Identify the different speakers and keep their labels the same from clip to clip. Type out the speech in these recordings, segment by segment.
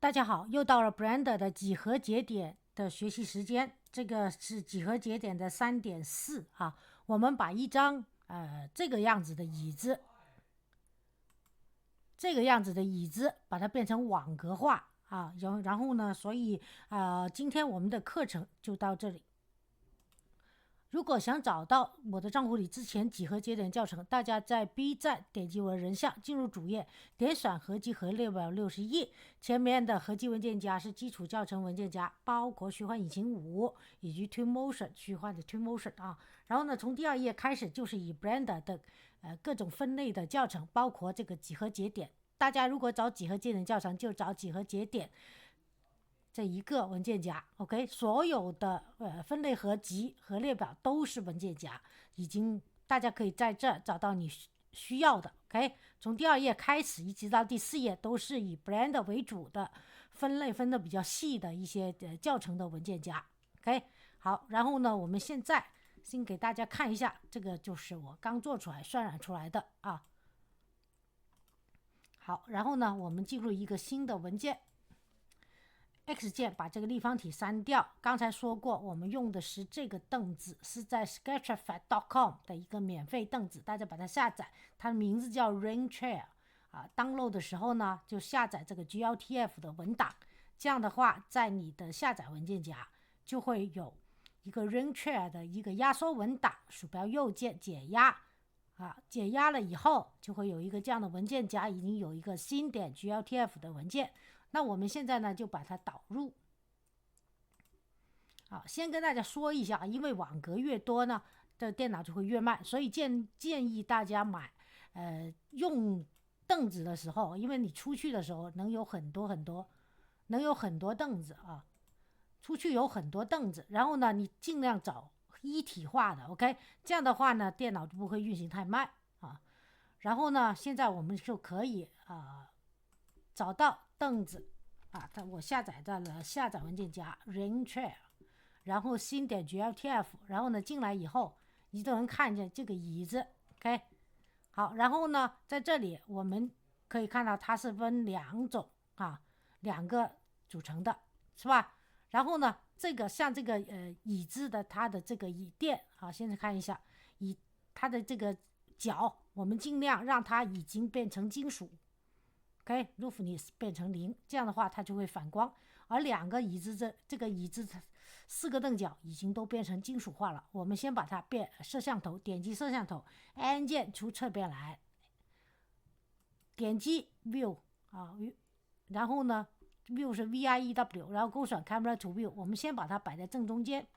Speaker 1: 大家好，又到了 Brenda 的几何节点的学习时间。这个是几何节点的3.4啊。我们把一张这个样子的椅子，把它变成网格化啊。然后呢，所以今天我们的课程就到这里。如果想找到我的账户里之前几何节点教程，大家在 B 站点击我的人像，进入主页，点选合集和列表61，前面的合集文件夹是基础教程文件夹，包括虚幻引擎5以及 Twinmotion 虚幻的 Twinmotion 啊。然后呢，从第2页开始就是以 Blender 的各种分类的教程，包括这个几何节点。大家如果找几何节点教程，就找几何节点这一个文件夹 ，OK， 所有的分类合集和列表都是文件夹，大家可以在这找到你需要的 ，OK。从第2页开始一直到第4页都是以 Blender 为主的分类分的比较细的一些教程的文件夹 ，OK。好，然后呢，我们现在先给大家看一下，这个就是我刚做出来渲染出来的啊。好，然后呢，我们进入一个新的文件。X 键把这个立方体删掉。刚才说过，我们用的是这个凳子，是在 sketchfab.com 的一个免费凳子，大家把它下载，它的名字叫 Rain Chair 啊。download 的时候呢，就下载这个 GLTF 的文档，这样的话，在你的下载文件夹就会有一个 Rain Chair 的一个压缩文档，鼠标右键解压啊，解压了以后就会有一个这样的文件夹，已经有一个新点 GLTF 的文件。那我们现在呢就把它导入。好，先跟大家说一下，因为网格越多呢，这电脑就会越慢，所以建议大家买用凳子的时候，因为你出去的时候能有很多凳子啊，出去有很多凳子，然后呢你尽量找一体化的 ，OK， 这样的话呢电脑就不会运行太慢啊。然后呢现在我们就可以找到凳子啊，我下载到了下载文件夹 Rain Chair， 然后新点 GLTF， 然后呢进来以后你都能看见这个椅子 OK。 好，然后呢在这里我们可以看到它是分2种啊，2个组成的是吧。然后呢这个像这个椅子的它的这个椅垫啊，现在看一下它的这个脚，我们尽量让它已经变成金属OK， roughness 变成0，这样的话它就会反光。而2个椅子这个椅子4个凳脚已经都变成金属化了。我们先把它变摄像头，点击摄像头，按键出侧边来，点击 View 啊，然后呢 View 是 VIEW， 然后勾选 Camera to View， 我们先把它摆在正中间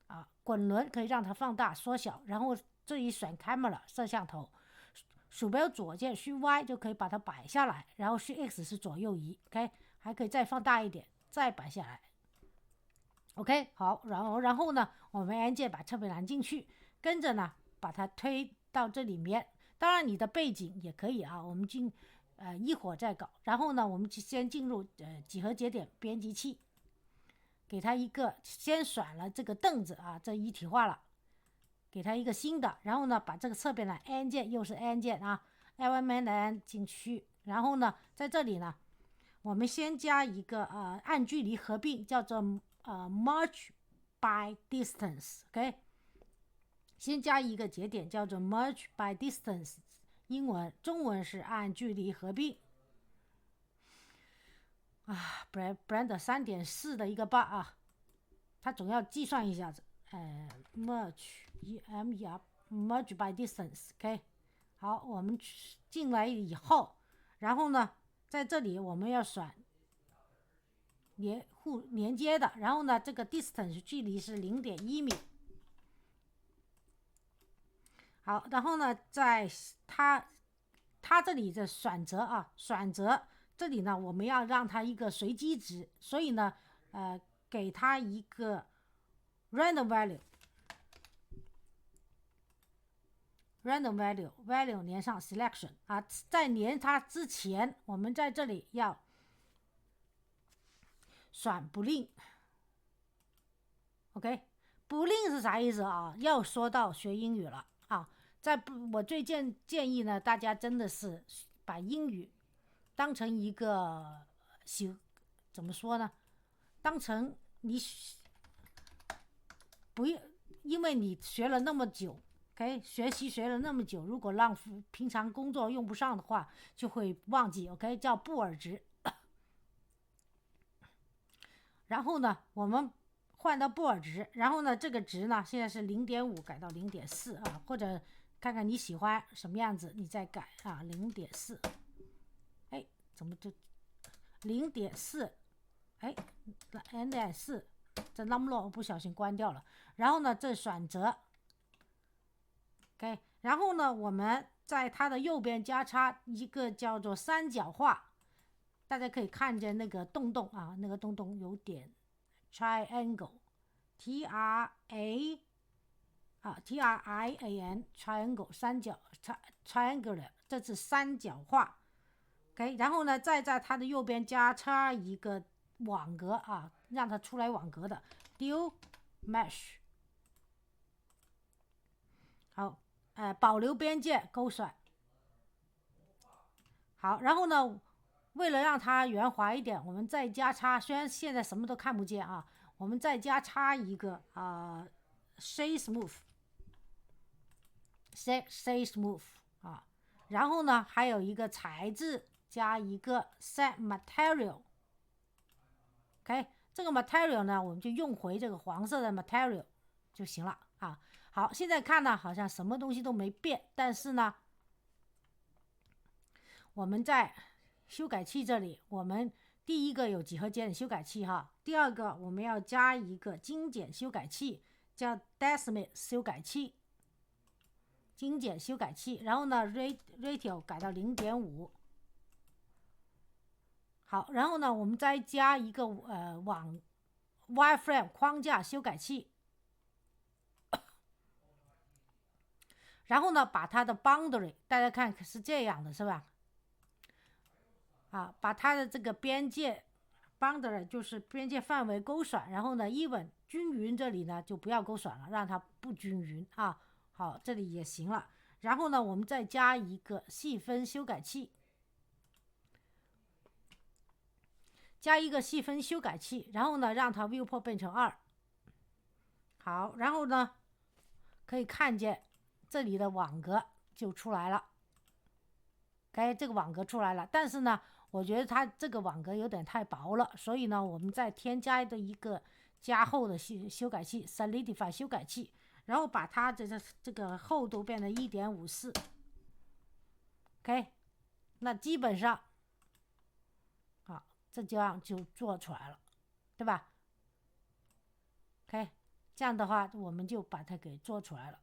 Speaker 1: 啊，滚轮可以让它放大缩小，然后这里选 Camera 摄像头。鼠标左键虚 Y 就可以把它摆下来，然后虚 X 是左右移 OK， 还可以再放大一点再摆下来 OK。 好，然后呢我们按键把侧边栏进去，跟着呢把它推到这里面。当然你的背景也可以啊，我们一会儿再搞。然后呢我们先进入几何节点编辑器，给它一个先选了这个凳子啊，这一体化了，给它一个新的，然后呢把这个侧边栏按键又是按键啊，L1 进去。然后呢在这里呢我们先加一个按距离合并，叫做merge by distance OK， 先加一个节点叫做 merge by distance， 中文是按距离合并啊。Blender 3.4的一个 bug 啊，它总要计算一下子merge merge by distance OK。 好，我们进来以后，然后呢在这里我们要选连接的，然后呢这个 distance 距离是 0.1 米。好，然后呢在它这里的选择这里呢我们要让它一个随机值，所以呢给它一个 random value 连上 selection 啊，在连它之前我们在这里要选 boolean OK。 boolean 是啥意思啊？要说到学英语了啊，我最建议呢大家真的是把英语当成一个怎么说呢？当成你不，因为你学了那么久，OK， 学了那么久，如果让平常工作用不上的话，就会忘记 ，OK， 叫布尔值。然后呢，我们换到布尔值，然后呢，这个值呢现在是0.5改到0.4啊，或者看看你喜欢什么样子，你再改啊，0.4。哎，怎么就0.4？哎，0.4，这 numlock 我不小心关掉了。然后呢，这选择 ，OK， 然后呢，我们在它的右边加插一个叫做三角化，大家可以看见那个洞洞啊，那个洞洞有点 triangle，T R I A N triangle 三角 triangular， 这是三角化。OK， 然后呢，再在它的右边加插一个网格啊，让它出来网格的 deal mesh。好，保留边界勾选。好，然后呢，为了让它圆滑一点，我们再加插，虽然现在什么都看不见啊，我们再加插一个shade smooth 啊，然后呢，还有一个材质加一个 set material。OK， 这个 material 呢，我们就用回这个黄色的 material 就行了啊。好，现在看呢，好像什么东西都没变，但是呢，我们在修改器这里，我们第一个有几何节点修改器哈，第二个我们要加一个精简修改器，叫 Decimate 修改器，精简修改器，然后呢 ratio 改到0.5。好，然后呢，我们再加一个wireframe 框架修改器，然后呢，把它的 boundary 大家看是这样的，是吧？啊，把它的这个边界 boundary 就是边界范围勾选，然后呢 even 均匀这里呢就不要勾选了，让它不均匀啊。好，这里也行了。然后呢，我们再加一个细分修改器。加一个细分修改器，然后呢，让它 viewport 变成2。好，然后呢，可以看见这里的网格就出来了。OK， 这个网格出来了，但是呢，我觉得它这个网格有点太薄了，所以呢，我们再添加的一个加厚的修改器 solidify 修改器，然后把它的这个厚度变成1.54。OK， 那基本上。这样就做出来了，对吧 ？OK， 这样的话我们就把它给做出来了。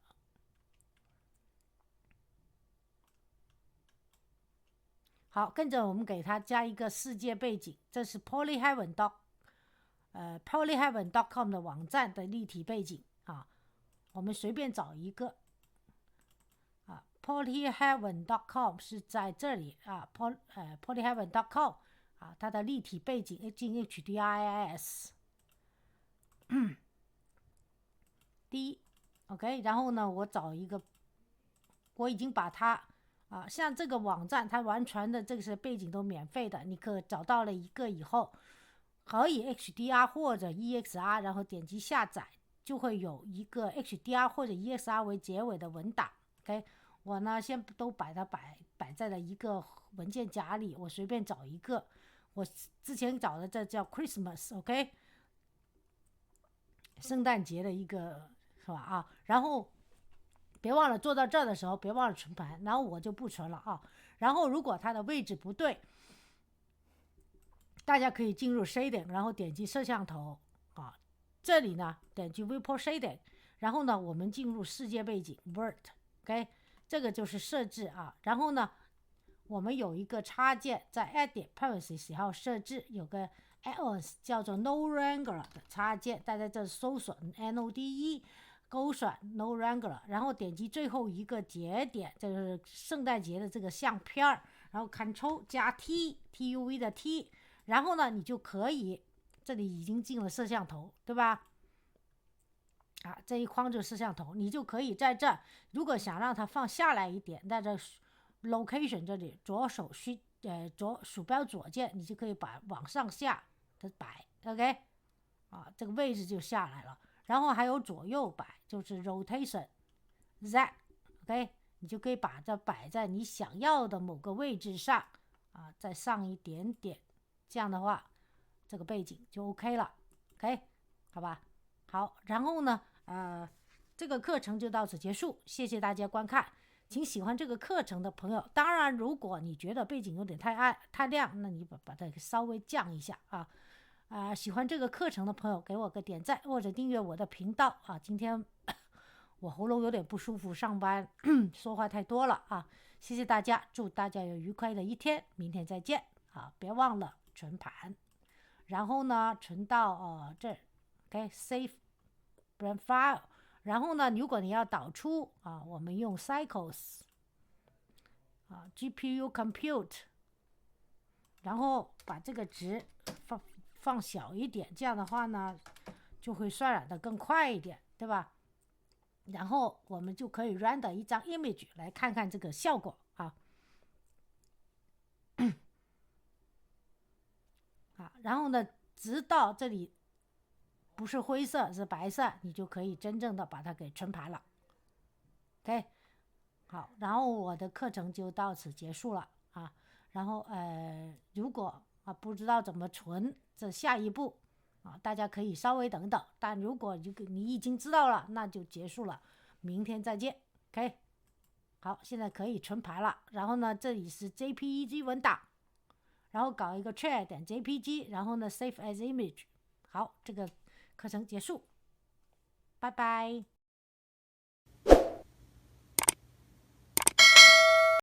Speaker 1: 好，跟着我们给它加一个世界背景，这是 polyheaven.com 的网站的立体背景啊，我们随便找一个啊 ，polyheaven.com 是在这里啊，polyheaven.com。它的立体背景进 HDRIS OK， 然后呢，我找一个，我已经把它像这个网站，它完全的这个背景都免费的，你可找到了一个以后，可以 HDR 或者 EXR， 然后点击下载，就会有一个 HDR 或者 EXR 为结尾的文档。OK， 我呢先都把它摆在了一个文件夹里，我随便找一个。我之前找的这叫 Christmas，OK， 圣诞节的一个是吧啊？然后别忘了做到这儿的时候，别忘了存盘，然后我就不存了啊。然后如果它的位置不对，大家可以进入 Shading， 然后点击摄像头啊，这里呢点击 Viewport Shading， 然后呢我们进入世界背景 Vert，OK， 这个就是设置啊。然后呢，我们有一个插件在 Edit Preferences 还有设置有个 Add-ons 叫做 No Wrangler 的插件，大家这搜索 NODE 勾选 No Wrangler， 然后点击最后一个节点，这就是圣诞节的这个相片，然后 Ctrl 加 TUV 的 T， 然后呢你就可以，这里已经进了摄像头，对吧？这一框就是摄像头，你就可以在这儿，如果想让它放下来一点，在这Location 这里左鼠标左键，你就可以把往上下的摆 ，OK， 这个位置就下来了。然后还有左右摆，就是 rotation，Z，OK， 你就可以把它摆在你想要的某个位置上，再上一点点，这样的话，这个背景就 OK 了 ，OK， 好吧？好，然后呢，这个课程就到此结束，谢谢大家观看。请喜欢这个课程的朋友，当然如果你觉得背景有点太暗太亮，那你把它稍微降一下喜欢这个课程的朋友给我个点赞或者订阅我的频道今天我喉咙有点不舒服，上班说话太多了谢谢大家，祝大家有愉快的一天，明天再见别忘了存盘，然后呢存到这OK save brand file， 然后呢如果你要导出我们用 cycles GPU compute， 然后把这个值放小一点，这样的话呢就会渲染的更快一点，对吧？然后我们就可以 render 一张 image 来看看这个效果然后呢直到这里不是灰色是白色，你就可以真正的把它给存盘了 OK， 好，然后我的课程就到此结束了然后如果不知道怎么存，这下一步大家可以稍微等等，但如果你已经知道了，那就结束了，明天再见 OK， 好，现在可以存盘了，然后呢这里是 JPEG 文档，然后搞一个 share.jpg， 然后呢 save as image， 好，这个课程结束，拜拜。